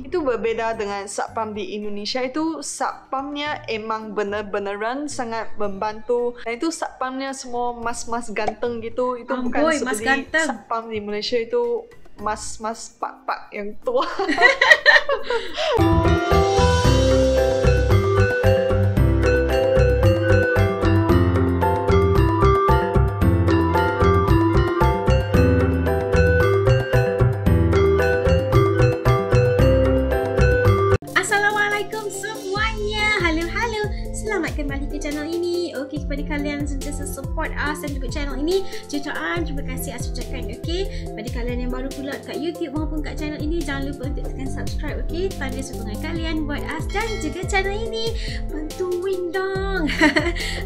Itu berbeda dengan satpam di Indonesia. Itu satpamnya emang bener-beneran sangat membantu. Dan itu satpamnya semua mas-mas ganteng gitu. Itu bukan seperti satpam di Malaysia itu mas-mas pak-pak yang tua. Selamat kembali ke channel ini. Okey, kepada kalian yang sentiasa support us dan juga channel ini, jutaan terima kasih As ucapkan. Okey, pada kalian yang baru pula kat YouTube maupun kat channel ini, jangan lupa untuk tekan subscribe. Okey, tanda sokongan kalian buat As dan juga channel ini. Bantuin dong.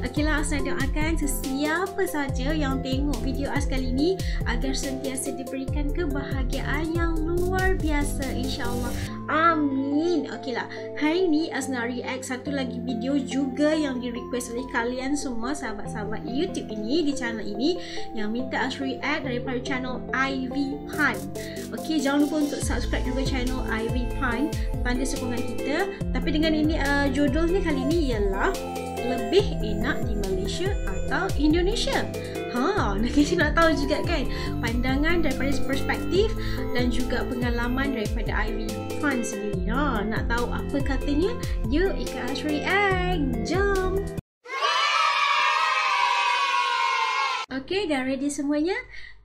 Okeylah, As doakan sesiapa saja yang tengok video As kali ini agar sentiasa diberikan kebahagiaan yang luar biasa, insya-Allah. Amin. Okeylah, hari ini As nak react satu lagi video juga yang di-request oleh kalian semua sahabat-sahabat YouTube ini di channel ini yang minta As react daripada channel Ivy Pan. Okey, jangan lupa untuk subscribe juga channel Ivy Pan, tanda sokongan kita. Tapi dengan ini judulnya kali ini ialah lebih enak di Malaysia atau Indonesia. Kita nak tahu juga kan pandangan daripada perspektif dan juga pengalaman daripada Ivy Pan sendiri. Nak tahu apa katanya? Yuk ikut As react. Jom. Okey, dah ready semuanya?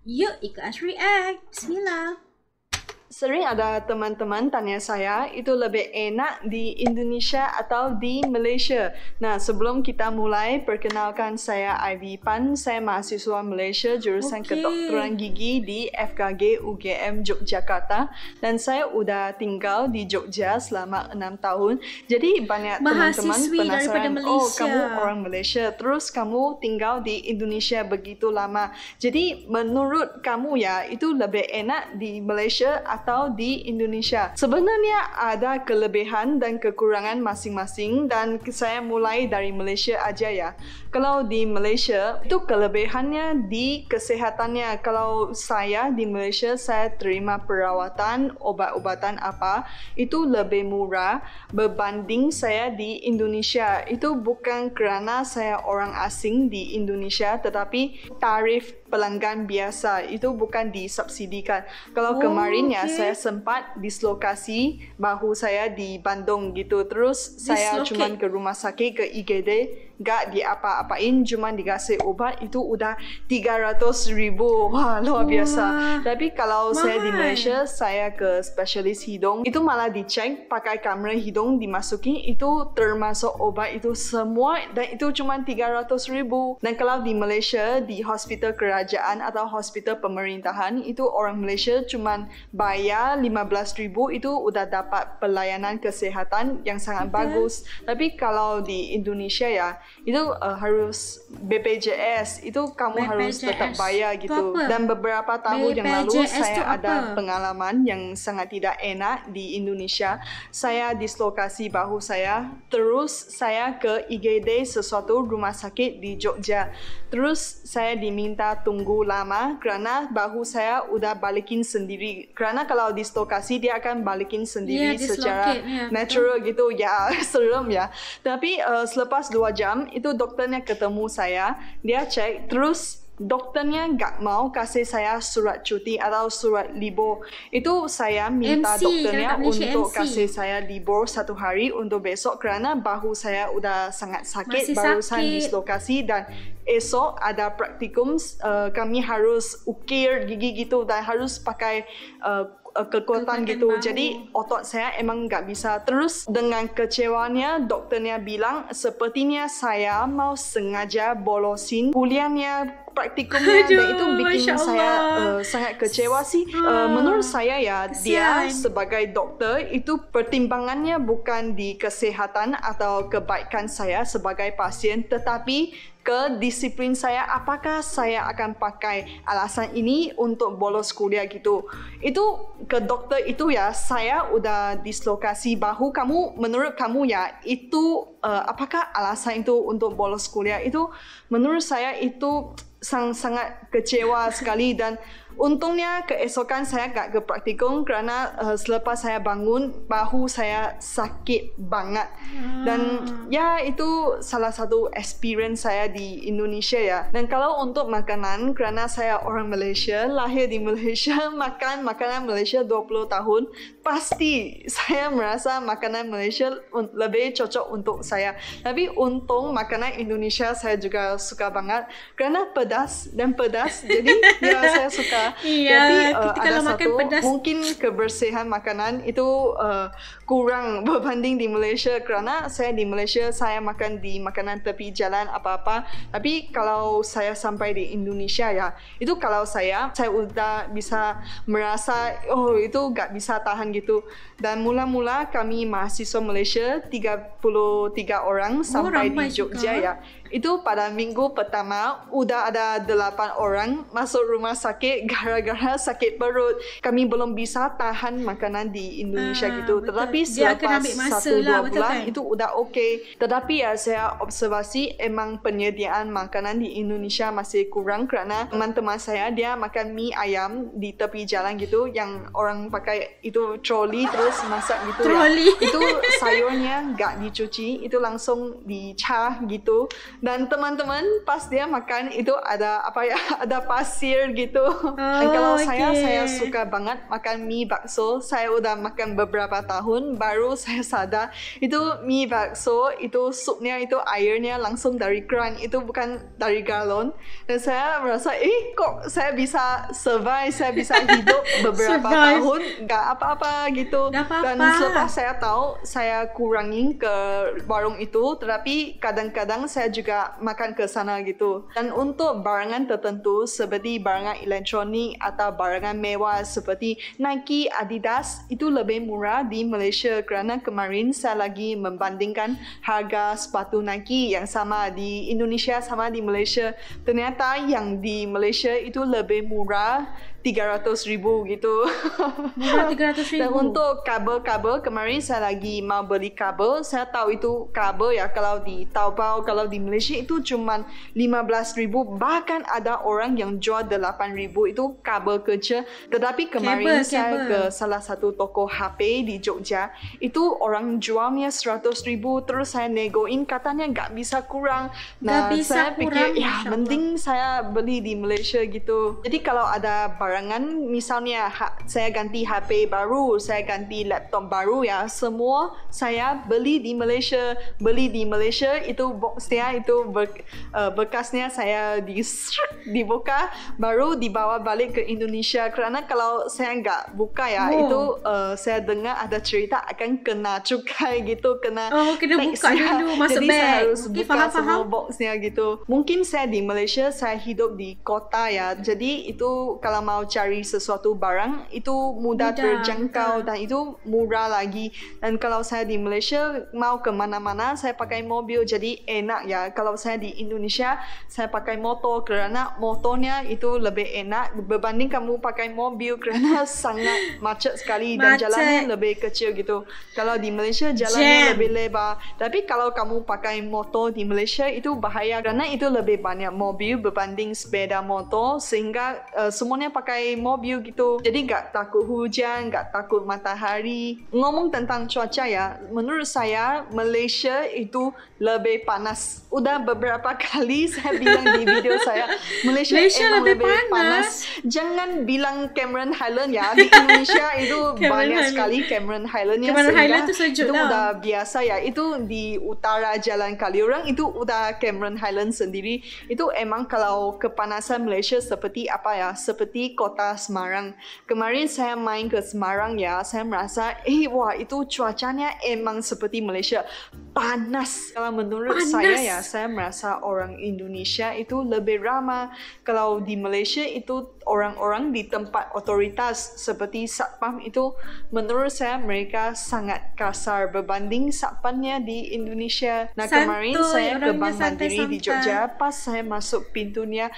Yuk ikut As react. Bismillah. Sering ada teman-teman tanya saya, itu lebih enak di Indonesia atau di Malaysia? Nah, sebelum kita mulai, perkenalkan saya Ivy Pan. Saya mahasiswa Malaysia jurusan kedokteran gigi di FKG UGM Yogyakarta. Dan saya udah tinggal di Jogja selama 6 tahun. Jadi banyak teman-teman penasaran, oh kamu orang Malaysia, terus kamu tinggal di Indonesia begitu lama. Jadi menurut kamu ya, itu lebih enak di Malaysia atau di Indonesia? Sebenarnya ada kelebihan dan kekurangan masing-masing dan saya mulai dari Malaysia aja ya. Kalau di Malaysia itu kelebihannya di kesehatannya. Kalau saya di Malaysia, saya terima perawatan, obat-obatan apa itu lebih murah berbanding saya di Indonesia. Itu bukan kerana saya orang asing di Indonesia, tetapi tarif pelanggan biasa itu bukan disubsidikan. Kalau kemarin ya saya sempat dislokasi bahu saya di Bandung gitu. Terus saya cuman ke rumah sakit, ke IGD, gak diapa-apain, cuma dikasih obat itu udah 300,000. Wah, luar biasa. Tapi kalau saya di Malaysia, saya ke spesialis hidung, itu malah dicek pakai kamera hidung, dimasuki itu termasuk obat itu semua dan itu cuma 300,000. Dan kalau di Malaysia, di hospital kerajaan atau hospital pemerintahan, itu orang Malaysia cuma bayar 15,000 itu udah dapat pelayanan kesihatan yang sangat bagus. Tapi kalau di Indonesia ya, itu harus BPJS, itu kamu harus tetap bayar gitu. Dan beberapa tahun yang lalu saya ada pengalaman yang sangat tidak enak di Indonesia. Saya dislokasi bahu saya, terus saya ke IGD, sesuatu rumah sakit di Jogja. Terus saya diminta tunggu lama kerana bahu saya udah balikin sendiri. Kerana kalau dislokasi dia akan balikin sendiri secara natural gitu. Ya, serem ya. Tapi selepas 2 jam itu dokternya ketemu saya, dia cek, terus dokternya gak mau kasih saya surat cuti atau surat libur. Itu saya minta dokternya untuk kasih saya libur 1 hari untuk besok kerana bahu saya udah sangat sakit, barusan dislokasi dan esok ada praktikum, kami harus ukir gigi gitu dan harus pakai kekuatan gitu. Jadi otot saya emang nggak bisa. Terus dengan kecewanya dokternya bilang sepertinya saya mau sengaja bolosin kuliahnya, praktikumnya. Dan itu bikin saya sangat kecewa sih. Menurut saya ya, dia sebagai dokter itu pertimbangannya bukan di kesehatan atau kebaikan saya sebagai pasien, tetapi ke disiplin saya, apakah saya akan pakai alasan ini untuk bolos kuliah gitu. Itu ke dokter itu ya, saya udah dislokasi bahu, kamu, menurut kamu ya, itu apakah alasan itu untuk bolos kuliah? Itu menurut saya itu sangat kecewa sekali dan Untungnya keesokan saya gak ke praktikum kerana selepas saya bangun bahu saya sakit banget. Dan ya itu salah satu experience saya di Indonesia ya. Dan kalau untuk makanan, kerana saya orang Malaysia, lahir di Malaysia, makan makanan Malaysia 20 tahun, pasti saya merasa makanan Malaysia lebih cocok untuk saya. Tapi untung makanan Indonesia saya juga suka banget kerana pedas, jadi ya saya suka. Tapi ada satu pedas, mungkin kebersihan makanan itu kurang berbanding di Malaysia kerana saya di Malaysia saya makan di makanan tepi jalan apa-apa. Tapi kalau saya sampai di Indonesia ya, itu kalau saya udah bisa merasa itu gak bisa tahan gitu. Dan mula-mula kami mahasiswa Malaysia 33 orang sampai di Jogja juga. Ya. Itu pada minggu pertama udah ada 8 orang masuk rumah sakit gara-gara sakit perut. Kami belum bisa tahan makanan di Indonesia gitu. Betul. Tetapi selepas 1-2 bulan itu udah okey. Tetapi ya saya observasi emang penyediaan makanan di Indonesia masih kurang kerana teman-teman saya dia makan mie ayam di tepi jalan gitu yang orang pakai itu troli terus masak gitu ya. Itu sayurnya gak dicuci, itu langsung dicah gitu. Dan teman-teman pas dia makan itu ada ada pasir gitu. Dan kalau saya suka banget makan mie bakso. Saya udah makan beberapa tahun baru saya sadar itu mie bakso itu supnya itu airnya langsung dari keran, itu bukan dari galon. Dan saya merasa kok saya bisa survive, saya bisa hidup beberapa tahun gak apa-apa gitu. Dan selepas saya tahu saya kurangin ke warung itu, tetapi kadang-kadang saya juga makan ke sana gitu. Dan untuk barangan tertentu seperti barangan elektronik atau barangan mewah seperti Nike, Adidas itu lebih murah di Malaysia kerana kemarin saya lagi membandingkan harga sepatu Nike yang sama di Indonesia sama di Malaysia. Ternyata yang di Malaysia itu lebih murah 300,000 gitu. Murah 300,000. Dan untuk kabel-kabel, kemarin saya lagi mau beli kabel. Saya tahu itu kabel ya kalau di Taobao, kalau di Malaysia itu cuma 15,000. Bahkan ada orang yang jual 8,000 itu kabel kecil. Tetapi kemarin saya ke salah satu toko HP di Jogja, itu orang jualnya 100,000. Terus saya negoin katanya gak bisa kurang. Nah, saya pikir mending saya beli di Malaysia gitu. Jadi kalau ada barangan, misalnya saya ganti HP baru, saya ganti laptop baru ya, semua saya beli di Malaysia. Beli di Malaysia itu boxnya itu bekasnya saya dibuka baru dibawa balik ke Indonesia. Kerana kalau saya nggak buka ya, itu saya dengar ada cerita akan kena cukai gitu, kena buka dulu masuk jadi bag. saya harus buka semua boxnya gitu. Mungkin saya di Malaysia saya hidup di kota ya, jadi itu kalau mau cari sesuatu barang itu mudah terjangkau dan itu murah lagi. Dan kalau saya di Malaysia mau ke mana-mana saya pakai mobil, jadi enak ya. Kalau saya di Indonesia saya pakai motor kerana motornya itu lebih enak berbanding kamu pakai mobil kerana sangat macet sekali dan jalannya lebih kecil gitu. Kalau di Malaysia jalannya lebih lebar. Tapi kalau kamu pakai motor di Malaysia itu bahaya kerana itu lebih banyak mobil berbanding sepeda motor sehingga semuanya pakai mobil gitu. Jadi gak takut hujan, gak takut matahari. Ngomong tentang cuaca ya, menurut saya Malaysia itu lebih panas. Udah beberapa kali saya bilang di video saya, Malaysia emang lebih panas. Jangan bilang Cameron Highland ya. Di Indonesia itu banyak sekali Cameron Highlandnya. Cameron Highland itu sejuk lah. Itu udah biasa ya. Itu di utara Jalan Kaliurang itu udah Cameron Highland sendiri. Itu emang kalau kepanasan Malaysia seperti apa ya? Seperti kota Semarang. Kemarin saya main ke Semarang ya, saya merasa wah itu cuacanya emang seperti Malaysia, panas. Kalau menurut saya ya, saya merasa orang Indonesia itu lebih ramah. Kalau di Malaysia itu orang-orang di tempat otoritas seperti satpam itu menurut saya mereka sangat kasar berbanding satpamnya di Indonesia. Nah, kemarin saya ke Bank Mandiri di Jogja, pas saya masuk pintunya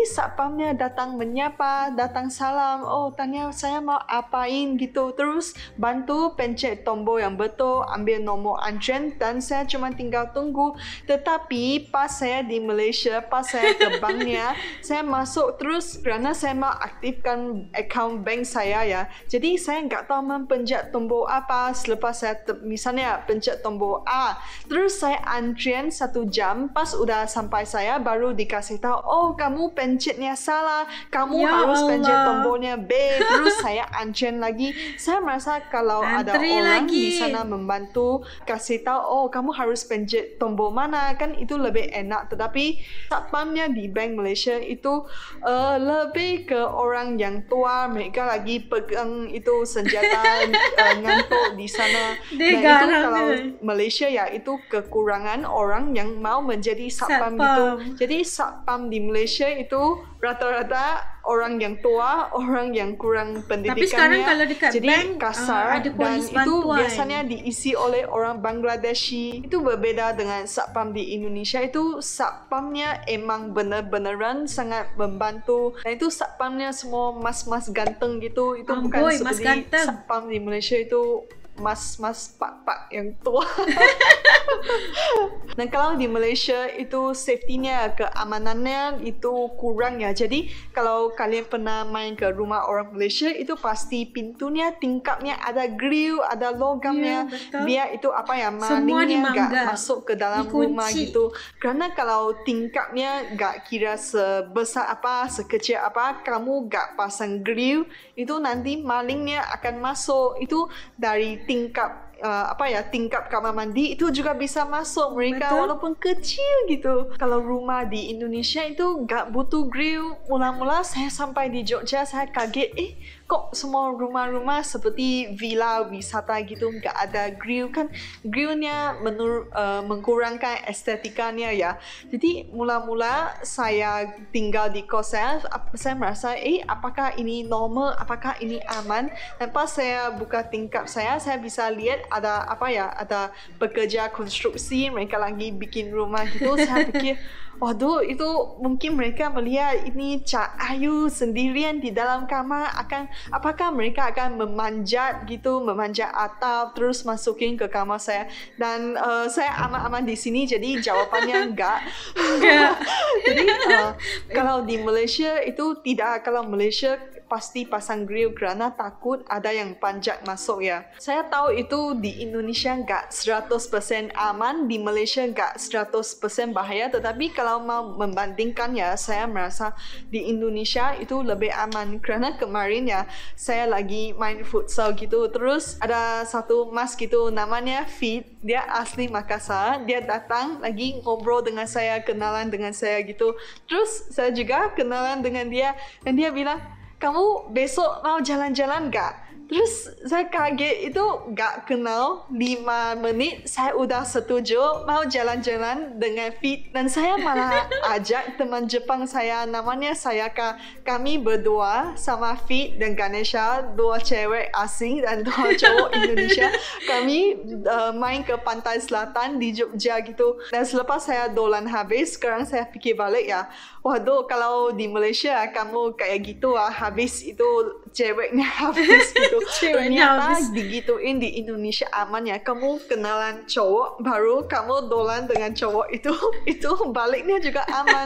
satpamnya datang menyapa, datang salam, oh tanya saya mau apain gitu. Terus bantu pencet tombol yang betul, ambil nomor antrian dan saya cuma tinggal tunggu. Tetapi pas saya di Malaysia, pas saya ke banknya, saya masuk terus kerana saya mau aktifkan akaun bank saya ya. Jadi saya nggak tahu mempencet tombol apa. Selepas saya misalnya pencet tombol A, terus saya antrian 1 jam. Pas udah sampai saya baru dikasih tahu, oh kamu pencetnya salah, kamu harus pencet tombolnya B. Terus saya antrian lagi. Saya merasa kalau ada orang di sana membantu kasih tahu, oh kamu harus pencet tombol mana, kan itu lebih enak. Tetapi satpamnya di Bank Malaysia itu lebih ke orang yang tua, mereka lagi pegang itu senjata ngantuk di sana. Dan itu kalau Malaysia ya, itu kekurangan orang yang mau menjadi satpam gitu. Jadi satpam di Malaysia itu rata-rata orang yang tua, orang yang kurang pendidikannya. Tapi sekarang kalau dekat jadi bank, kasar ada dan polis itu bantuan. biasanya diisi oleh orang Bangladeshi. Itu berbeda dengan satpam di Indonesia. Itu satpamnya emang benar-benaran sangat membantu. Dan itu satpamnya semua mas-mas ganteng gitu. Itu bukan seperti satpam di Malaysia itu mas-mas pak-pak yang tua. Dan kalau di Malaysia itu safety-nya, keamanannya itu kurang ya. Jadi kalau kalian pernah main ke rumah orang Malaysia, itu pasti pintunya, tingkapnya ada grill, ada logamnya. Biar itu apa ya, malingnya nggak masuk ke dalam rumah gitu. Karena kalau tingkapnya nggak kira sebesar apa, sekecil apa, kamu nggak pasang grill, itu nanti malingnya akan masuk. Itu dari tingkap tingkap kamar mandi itu juga bisa masuk mereka. Walaupun kecil gitu. Kalau rumah di Indonesia itu nggak butuh grill. Mula-mula saya sampai di Jogja, saya kaget, kok semua rumah-rumah seperti villa wisata gitu nggak ada grill. Kan grillnya mengkurangkan estetikanya ya. Jadi mula-mula saya tinggal di kos saya merasa apakah ini normal, apakah ini aman. Dan pas saya buka tingkap saya bisa lihat ada ada pekerja konstruksi, mereka lagi bikin rumah gitu. Saya pikir, waduh, itu mungkin mereka melihat ini Cak Ayu sendirian di dalam kamar, apakah mereka akan memanjat atap terus masukin ke kamar saya. Dan saya aman-aman di sini, jadi jawapannya enggak. Jadi kalau di Malaysia itu tidak. Kalau Malaysia pasti pasang grill kerana takut ada yang panjat masuk ya. Saya tahu itu di Indonesia enggak 100% aman, di Malaysia enggak 100% bahaya. Tetapi kalau mau membandingkan ya, saya merasa di Indonesia itu lebih aman. Kerana kemarin ya, saya lagi main futsal gitu. Terus ada satu mas gitu, namanya Fit. Dia asli Makassar. Dia datang lagi ngobrol dengan saya, kenalan dengan saya gitu. Terus saya juga kenalan dengan dia. Dan dia bilang, kamu besok mau jalan-jalan gak? Terus saya kaget, itu gak kenal 5 menit saya udah setuju mau jalan-jalan dengan Fit. Dan saya malah ajak teman Jepang saya, namanya Sayaka. Kami berdua sama Fit dan Ganesha, 2 cewek asing dan 2 cowok Indonesia. Kami main ke pantai selatan di Jogja gitu. Dan selepas saya dolan habis, sekarang saya fikir balik ya, waduh, kalau di Malaysia kamu kayak gitu habis itu ceweknya habis gitu. Ternyata digituin di Indonesia aman ya. Kamu kenalan cowok baru kamu dolan dengan cowok itu baliknya juga aman.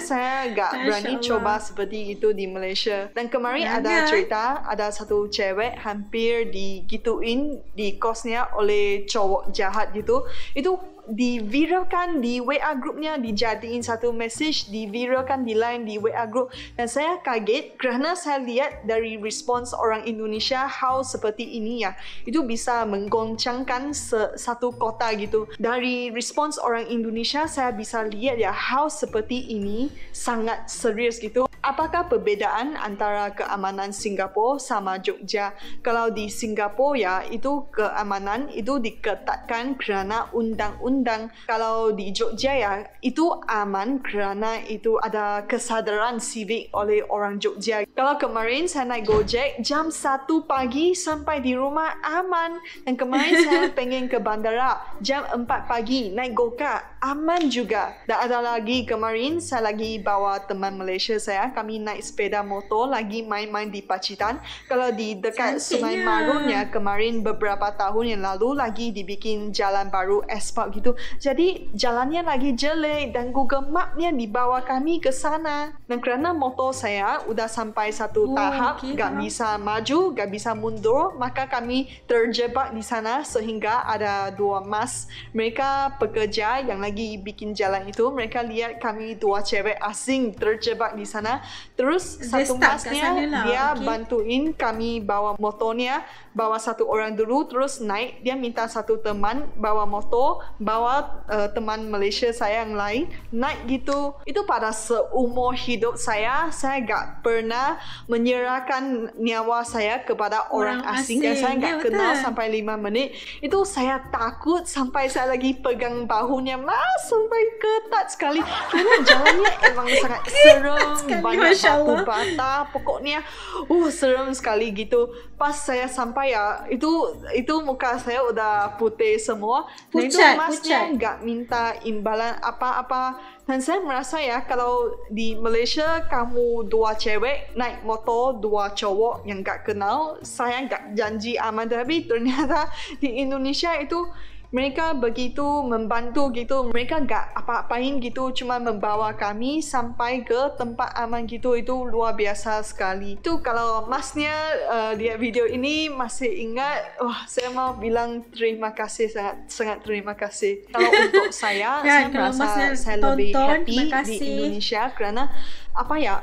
Saya gak berani coba seperti itu di Malaysia. Dan kemarin ada cerita, ada satu cewek hampir digituin di kosnya oleh cowok jahat gitu. Itu diviralkan di WA grupnya, dijadiin satu message, diviralkan di line di WA group. Dan saya kaget kerana saya lihat dari respons orang Indonesia how seperti ini ya, itu bisa menggoncangkan satu kota gitu. Dari respons orang Indonesia saya bisa lihat ya how seperti ini sangat serius gitu. Apakah perbezaan antara keamanan Singapura sama Jogja? Kalau di Singapura ya, itu keamanan itu diketatkan kerana undang-undang. Kalau di Jogja ya, itu aman kerana itu ada kesadaran civic oleh orang Jogja. Kalau kemarin saya naik Gojek jam 1 pagi sampai di rumah aman. Dan kemarin saya pengen ke bandara jam 4 pagi naik go-kart aman juga. Dan ada lagi kemarin saya lagi bawa teman Malaysia saya saya, kami naik sepeda motor lagi main-main di Pacitan. Kalau di dekat Sungai Cantiknya. Marunnya kemarin beberapa tahun yang lalu lagi dibikin jalan baru aspal gitu. Jadi jalannya lagi jelek dan Google Map-nya dibawa kami ke sana. Dan kerana motor saya udah sampai satu tahap gak bisa maju, gak bisa mundur, maka kami terjebak di sana sehingga ada dua mas. Mereka pekerja yang lagi bikin jalan itu, mereka lihat kami dua cewek asing terjebak di sana. Terus satu masnya dia bantuin kami bawa motornya, bawa satu orang dulu, terus naik. Dia minta satu teman bawa motor, bawa teman Malaysia saya yang lain naik gitu. Itu pada seumur hidup saya gak pernah menyerahkan nyawa saya kepada orang asing yang saya gak kenal sampai 5 menit. Itu saya takut sampai saya lagi pegang bahunya mas, sampai ketat sekali karena jalannya emang sangat serem, banyak batu bata, pokoknya serem sekali gitu. Pas saya sampai ya, itu muka saya udah putih semua. Dan itu masnya gak minta imbalan apa-apa. Dan saya merasa ya, kalau di Malaysia kamu dua cewek naik motor, dua cowok yang gak kenal, saya gak janji aman. Tapi ternyata di Indonesia itu mereka begitu membantu gitu. Mereka gak apa-apain gitu, cuma membawa kami sampai ke tempat aman gitu. Itu luar biasa sekali. Itu kalau masnya lihat video ini masih ingat, saya mau bilang terima kasih, sangat terima kasih. Kalau untuk saya, saya merasa saya lebih happy di Indonesia kerana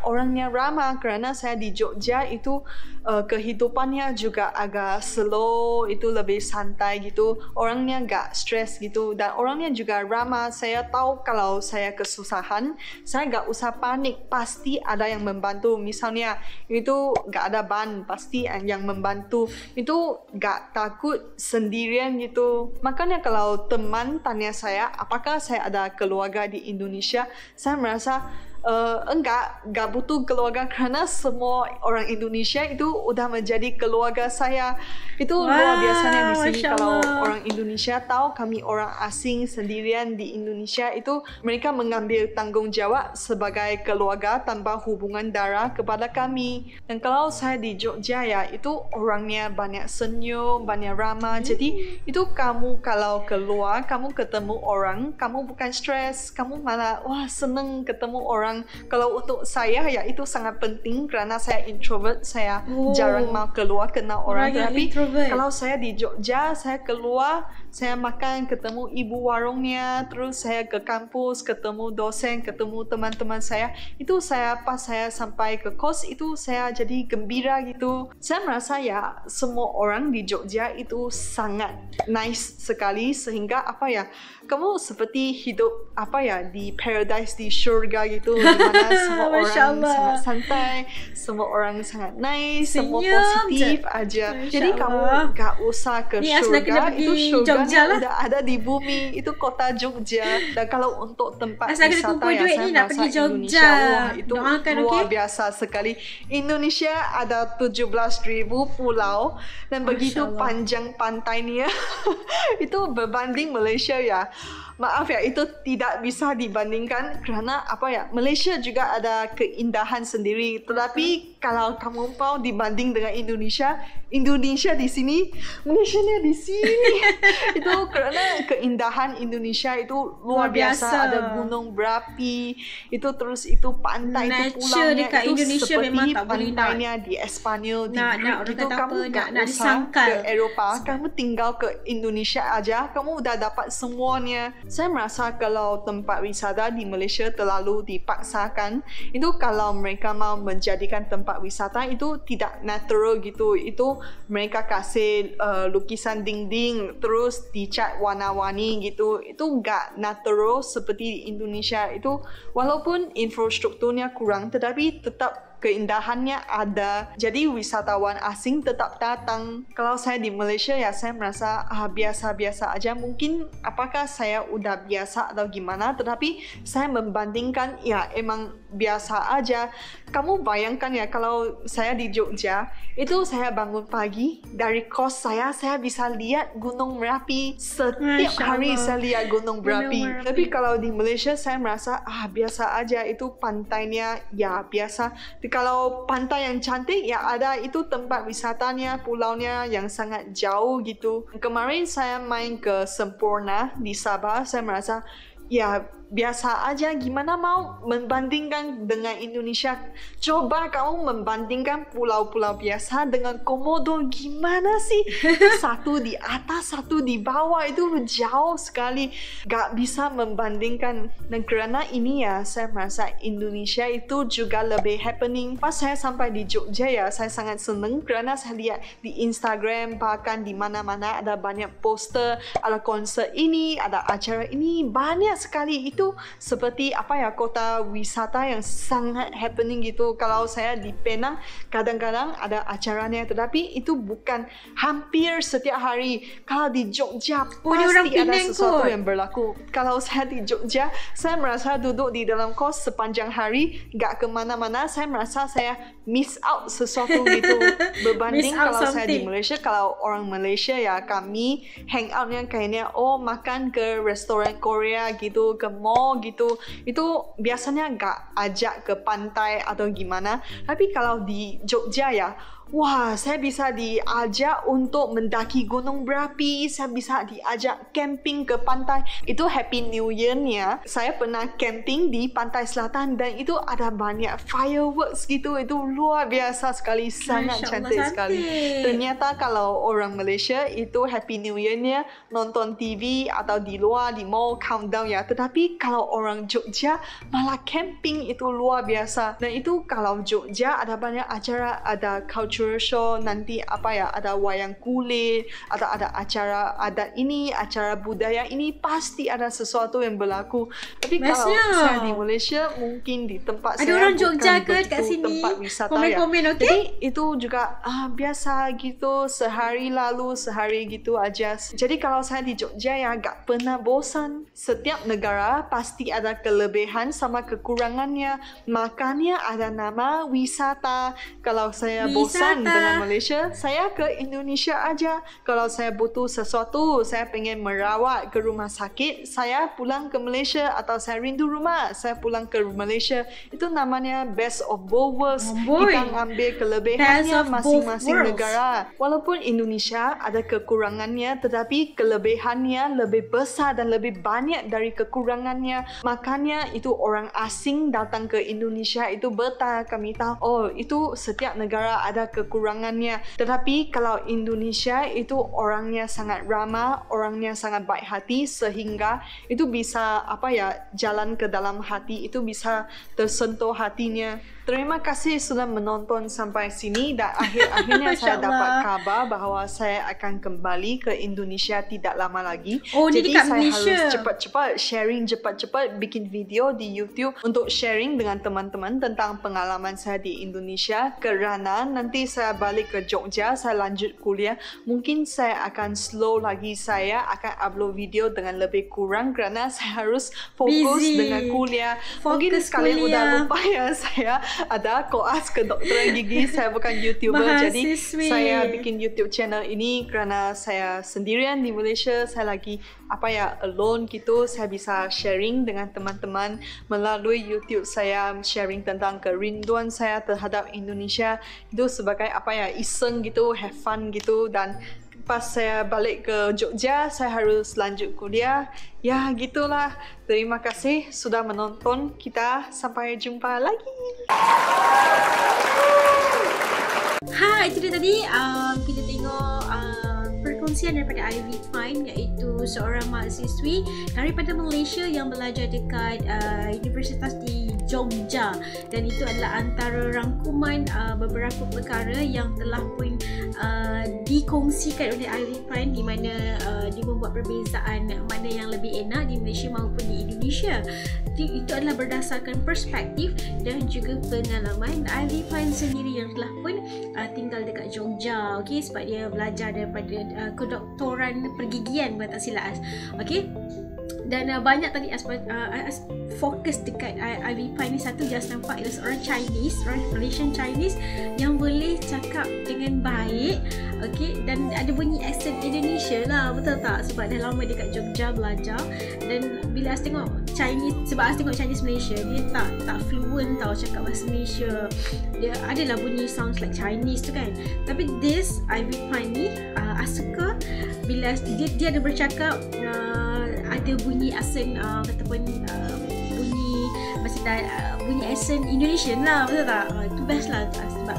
orangnya ramah. Kerana saya di Jogja itu kehidupannya juga agak slow, itu lebih santai gitu. Orangnya gak stres gitu dan orangnya juga ramah. Saya tahu kalau saya kesusahan, saya gak usah panik, pasti ada yang membantu. Misalnya itu gak ada ban, pasti yang membantu. Itu gak takut sendirian gitu. Makanya kalau teman tanya saya apakah saya ada keluarga di Indonesia, saya merasa enggak butuh keluarga kerana semua orang Indonesia itu udah menjadi keluarga saya. Itu luar biasanya di sini. Kalau orang Indonesia tahu kami orang asing sendirian di Indonesia, itu mereka mengambil tanggungjawab sebagai keluarga tanpa hubungan darah kepada kami. Dan kalau saya di Jogja ya, itu orangnya banyak senyum, banyak ramah. Jadi itu kamu kalau keluar, kamu ketemu orang, kamu bukan stres, kamu malah seneng ketemu orang. Kalau untuk saya ya itu sangat penting kerana saya introvert, saya jarang mau keluar kenal orang. Tapi kalau saya di Jogja, saya keluar, saya makan, ketemu ibu warungnya, terus saya ke kampus, ketemu dosen, ketemu teman-teman saya. Itu pas saya sampai ke kos, itu saya jadi gembira gitu. Saya merasa ya semua orang di Jogja itu sangat nice sekali, sehingga kamu seperti hidup di paradise, di syurga gitu, di mana semua orang sangat santai, semua orang sangat nice, semua positif aja. Jadi kamu gak usah ke syurga, itu syurganya udah ada di bumi, itu kota Jogja. Dan kalau untuk tempat wisata ya, saya merasa Indonesia itu luar biasa sekali. Indonesia ada 17,000 pulau dan begitu panjang pantainya. Itu berbanding Malaysia ya. Maaf ya, itu tidak bisa dibandingkan kerana Malaysia juga ada keindahan sendiri. Tetapi kalau kamu mau dibanding dengan Indonesia di sini, Malaysia-nya di sini. Itu kerana keindahan Indonesia itu luar biasa. Ada gunung berapi, itu terus itu pantai, itu pulaunya itu seperti pantainya di Espanyol, di Greek. Itu kamu gak usah ke Eropah, kamu tinggal ke Indonesia aja, kamu udah dapat semuanya. Saya merasa kalau tempat wisata di Malaysia terlalu dipaksakan. Itu kalau mereka mau menjadikan tempat wisata itu tidak natural gitu. Itu mereka kasih lukisan dinding terus dicat warna-warni gitu. Itu gak natural seperti di Indonesia. Itu walaupun infrastrukturnya kurang, tetapi tetap keindahannya ada. Jadi wisatawan asing tetap datang. Kalau saya di Malaysia ya, saya merasa biasa-biasa aja. Mungkin apakah saya udah biasa atau gimana, tetapi saya membandingkan ya emang biasa aja. Kamu bayangkan ya, kalau saya di Jogja, itu saya bangun pagi, dari kos saya bisa lihat Gunung Merapi. Setiap hari saya lihat Gunung Merapi. Tapi kalau di Malaysia, saya merasa biasa aja, itu pantainya ya biasa. Kalau pantai yang cantik ya ada, itu tempat wisatanya, pulaunya yang sangat jauh gitu. Kemarin saya main ke Semporna di Sabah, saya merasa ya biasa aja. Gimana mau membandingkan dengan Indonesia? Coba kamu membandingkan pulau-pulau biasa dengan Komodo, gimana sih? Satu di atas, satu di bawah, itu jauh sekali. Gak bisa membandingkan. Dan kerana ini ya, saya merasa Indonesia itu juga lebih happening. Pas saya sampai di Jogja ya, saya sangat senang kerana saya lihat di Instagram, bahkan di mana-mana ada banyak poster, ada konser ini, ada acara ini, banyak sekali. Itu seperti kota wisata yang sangat happening gitu. Kalau saya di Penang, kadang-kadang ada acaranya, tetapi itu bukan hampir setiap hari. Kalau di Jogja pasti ada sesuatu yang berlaku. Kalau saya di Jogja, saya merasa duduk di dalam kos sepanjang hari, gak kemana-mana. Saya merasa saya miss out sesuatu gitu. Berbanding kalau saya di Malaysia, kalau orang Malaysia ya, kami hangoutnya kayaknya makan ke restoran Korea gitu, ke mall gitu. Itu biasanya gak ajak ke pantai atau gimana. Tapi kalau di Jogja ya, wah, saya bisa diajak untuk mendaki Gunung Merapi, saya bisa diajak camping ke pantai. Itu Happy New Year-nya, saya pernah camping di pantai selatan dan itu ada banyak fireworks gitu. Itu luar biasa sekali, sangat cantik sekali. Ternyata kalau orang Malaysia itu Happy New Year-nya nonton TV atau di luar, di mall, countdown ya. Tetapi kalau orang Jogja malah camping, itu luar biasa. Dan itu kalau Jogja ada banyak acara, ada culture show, nanti ada wayang kulit, atau ada acara adat ini, acara budaya ini, pasti ada sesuatu yang berlaku. Tapi kalau saya di Malaysia, mungkin di tempat ada saya orang bukan Jogja ke kat betul sini? tempat wisata Komen-komen, ya. okay? Jadi itu juga biasa gitu, sehari lalu sehari gitu aja. Jadi kalau saya di Jogja ya gak pernah bosan. Setiap negara pasti ada kelebihan sama kekurangannya. Makanya ada nama wisata. Kalau saya bosan dengan Malaysia, saya ke Indonesia aja. Kalau saya butuh sesuatu, saya pengen merawat ke rumah sakit, saya pulang ke Malaysia. Atau saya rindu rumah, saya pulang ke Malaysia. Itu namanya best of both worlds. Kita ngambil kelebihannya masing-masing negara. Walaupun Indonesia ada kekurangannya, tetapi kelebihannya lebih besar dan lebih banyak dari kekurangannya. Makanya itu orang asing datang ke Indonesia itu bertanya, kami tahu, itu setiap negara ada kekurangannya. Tetapi kalau Indonesia itu orangnya sangat ramah, orangnya sangat baik hati, sehingga itu bisa jalan ke dalam hati, itu bisa tersentuh hatinya. Terima kasih sudah menonton sampai sini dan akhirnya saya dapat kabar bahawa saya akan kembali ke Indonesia tidak lama lagi. Jadi saya harus cepat-cepat sharing, cepat-cepat bikin video di YouTube untuk sharing dengan teman-teman tentang pengalaman saya di Indonesia, kerana nanti saya balik ke Jogja, saya lanjut kuliah. Mungkin saya akan slow lagi, saya akan upload video dengan lebih kurang kerana saya harus fokus dengan kuliah. Mungkin kalian udah lupa ya, saya ada koas kedokteran gigi. Saya bukan YouTuber, jadi saya bikin YouTube channel ini kerana saya sendirian di Malaysia. Saya lagi alone gitu. Saya bisa sharing dengan teman-teman melalui YouTube saya, sharing tentang kerinduan saya terhadap Indonesia. Itu sebagai iseng gitu, have fun gitu. Dan pas saya balik ke Jogja, saya harus lanjut kuliah. Ya, gitulah. Terima kasih sudah menonton. Kita sampai jumpa lagi. Hai, itu dia tadi kita tengok perkongsian daripada Ivy Pine, iaitu seorang mahasiswi daripada Malaysia yang belajar dekat Universitas di Jogja, dan itu adalah antara rangkuman beberapa perkara yang telah pun dikongsikan oleh Ivy Pine, di mana dia membuat perbezaan mana yang lebih enak di Malaysia maupun di Indonesia. Itu adalah berdasarkan perspektif dan juga pengalaman Ivy Pine sendiri yang telah pun tinggal dekat Jogja, okey, sebab dia belajar daripada kedoktoran pergigian, bukan tak silap. Okey, Dan banyak tadi fokus dekat Ivy Pan ni. Satu, just nampak ialah seorang Chinese, orang Malaysian Chinese yang boleh cakap dengan baik, okey, dan ada bunyi accent Indonesia lah, betul tak? Sebab dah lama dekat Jogja belajar. Dan bila Ais tengok Chinese, sebab Ais tengok Chinese Malaysia, dia tak fluent tau cakap bahasa Malaysia. Dia adalah bunyi sounds like Chinese tu kan. Tapi this Ivy Pan ni Ais suka bila dia ada bercakap, ada bunyi accent ataupun bunyi macam bunyi accent Indonesian lah, betul tak? Itu best lah sebab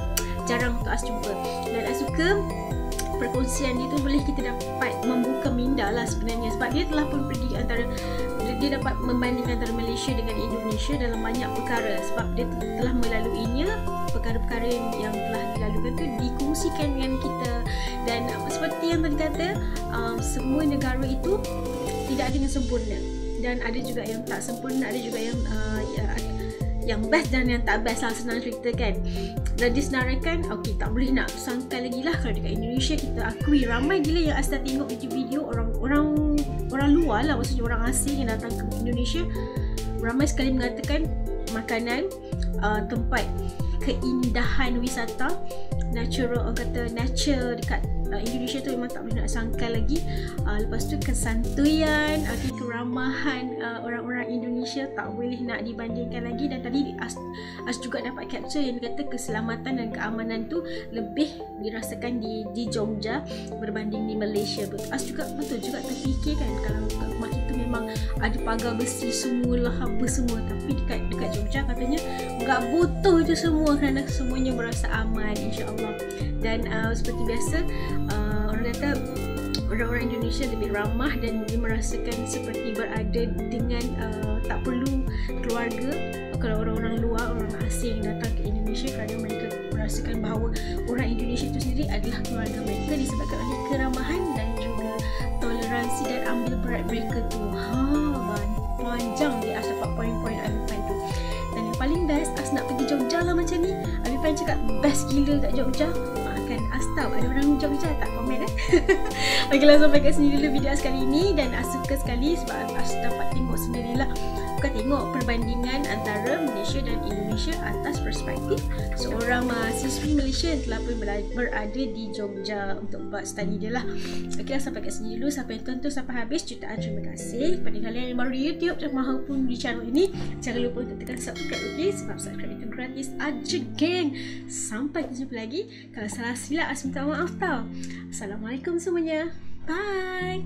jarang untuk Ais jumpa. Dan Ais suka perkongsian dia tu boleh kita dapat membuka minda lah sebenarnya, sebab dia telah pun pergi dia dapat membandingkan antara Malaysia dengan Indonesia dalam banyak perkara, sebab dia telah melaluinya. Perkara-perkara yang telah dilalukan tu dikongsikan dengan kita. Dan seperti yang tadi kata, semua negara itu tidak ada yang sempurna, dan ada juga yang tak sempurna, ada juga yang best dan yang tak best lah, senang cerita kan. Dan disenaraikan, okey, tak boleh nak sangkal lagi lah kalau dekat Indonesia kita akui ramai gila yang Ais dah tengok video-video orang luar lah, maksudnya orang asing yang datang ke Indonesia, ramai sekali mengatakan makanan, tempat keindahan wisata, natural, orang kata nature dekat Indonesia tu memang tak boleh nak sangkal lagi. Lepas tu kesantuan, keramahan orang-orang Indonesia tak boleh nak dibandingkan lagi. Dan tadi Ais juga dapat capture yang kata keselamatan dan keamanan tu lebih dirasakan di Jogja berbanding di Malaysia. Ais juga betul juga terfikir kan, kalau rumah kita memang ada pagar besi semualah apa semua, tapi dekat Jogja katanya enggak butuh itu semua kerana semuanya berasa aman, insya-Allah. Dan seperti biasa, orang kata orang-orang Indonesia lebih ramah dan dia merasakan seperti berada dengan tak perlu keluarga. Kalau orang-orang luar, orang asing datang ke Indonesia, kerana mereka merasakan bahawa orang Indonesia itu sendiri adalah keluarga mereka, disebabkan oleh keramahan dan juga toleransi dan ambil berat mereka tu. Panjang dia Ais dapat poin-poin Ivy Pan tu. Dan yang paling best, Ais nak pergi Jogja lah macam ni. Ivy Pan cakap best gila kat Jogja. Kan Ais tahu ada orang Jogja, tak komen Okeylah, sampai kat sini dulu video Ais kali ni. Dan Ais suka sekali sebab Ais dapat tengok sendirilah, bukan tengok perbandingan antara Malaysia dan Indonesia atas perspektif seorang mahasiswi Malaysia yang telah pun berada di Jogja untuk buat study dia lah. Okeylah, sampai kat sini dulu. Sampai tonton sampai habis, jutaan terima kasih kepada kalian yang baru di YouTube maupun di channel ini. Jangan lupa untuk tekan subscribe, okey, sebab subscribe itu gratis aja geng. Sampai jumpa lagi. Kalau salah silap Ais minta maaf tau. Assalamualaikum semuanya. Bye.